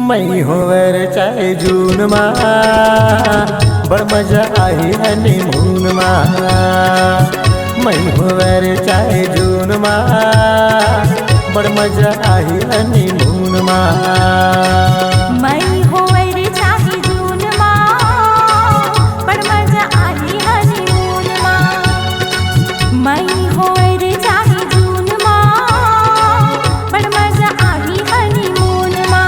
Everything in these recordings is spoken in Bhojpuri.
मई होवर चाहे जून मा बड़ मजा आई हनीमून मा। मई होवर चाहे जून मा बड़ मजा आई हनीमून मा। मई होवर चाहे जून मा बड़ मजा आई हनीमून मा। मई होवर चाहे जून मा बड़ मजा आई हनीमून मा।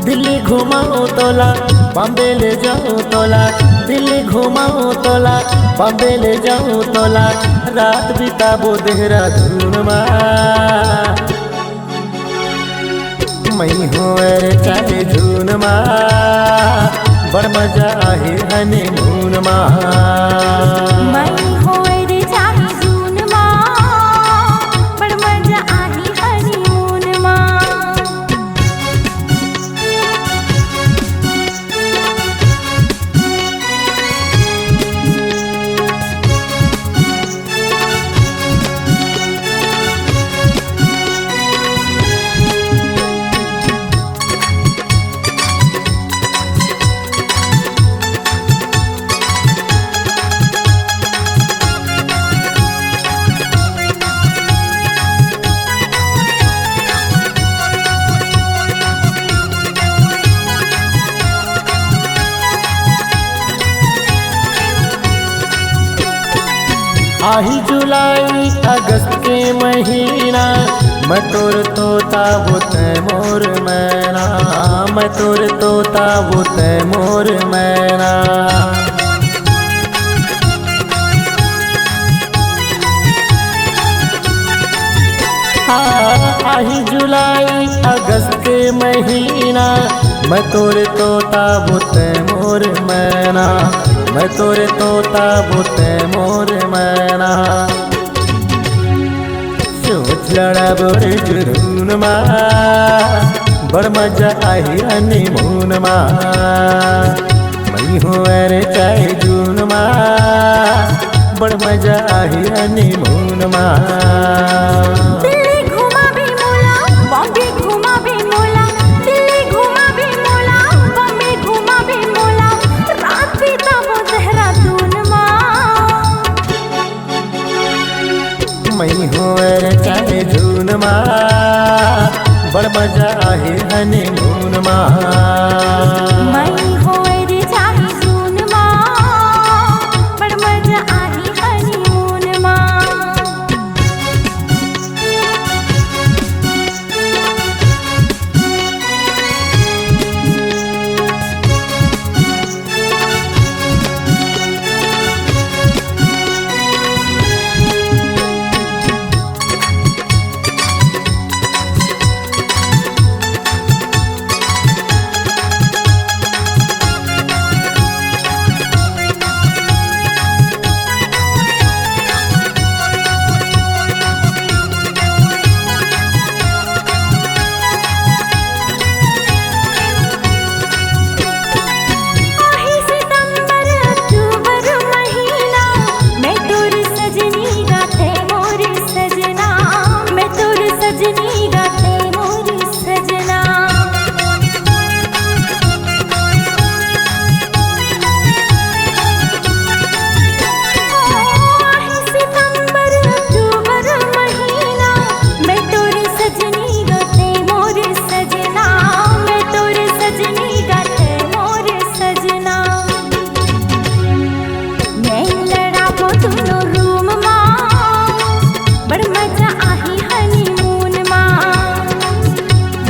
दिल्ली घुमाऊं तोला बॉम्बे ले जाऊं तोला, दिल्ली घुमाऊं तोला बॉम्बे ले जाऊं तोला, रात बिताबो देहरादून मा। मई होवर चाहे जून मा बड़ मजा आई हनीमून मा। मई होवर चाहे जून मा बड़ मजा आई हनीमून मा। आही जुलाई अगस्त के महीना, मैं तोर तोता वो तै मोर मैना, मैं तोर तोता वो तै मोर मैना। आही जुलाई अगस्त के महीना, मैं तोर तोता वो तै मोर मैना, मैं तोरे तोता बोते मोर मैना। सोच लड़ा बोरे जुनून मा बड़ मजा आई हनीमून मा। मई होवर चाहे जून मा बड़ मजा आई हनीमून मा। दिल्ली घुमा भी मोला बॉम्बे घुमा भी मोला, दिल्ली घुमा भी मोला बॉम्बे घुमा भी मोला, रात बिताबो देहरादून मा। मई होवर चाहे जून मा बड़ मजा आई हनीमून मा। मई होवर चाहे जून मा बड़ मजा आई हनीमून मा।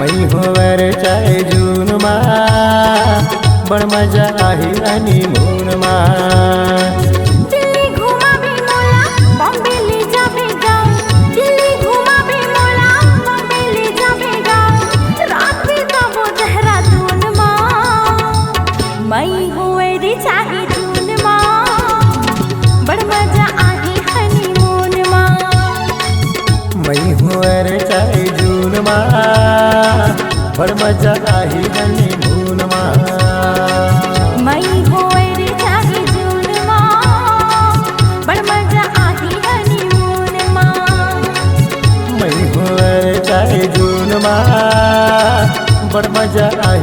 मई होवर चाहे जून मा बड़ मजा आई हनीमून मा। दिल्ली घुमा भी मोला बॉम्बे ले जाबे गाँव, दिल्ली घुमा भी मोला बॉम्बे ले जाबे गाँव, रात बिताबो देहरादून मा। मई होवर चाहे जून मा बड़ मजा आई हनीमून मा। मई होवर चाहे जून मा बड़ मजा आई हनीमून मा। मई होवर चाहे जून मा बड़ मजा आई हनीमून मा। मई होवर चाहे जून मा बड़ मजा आई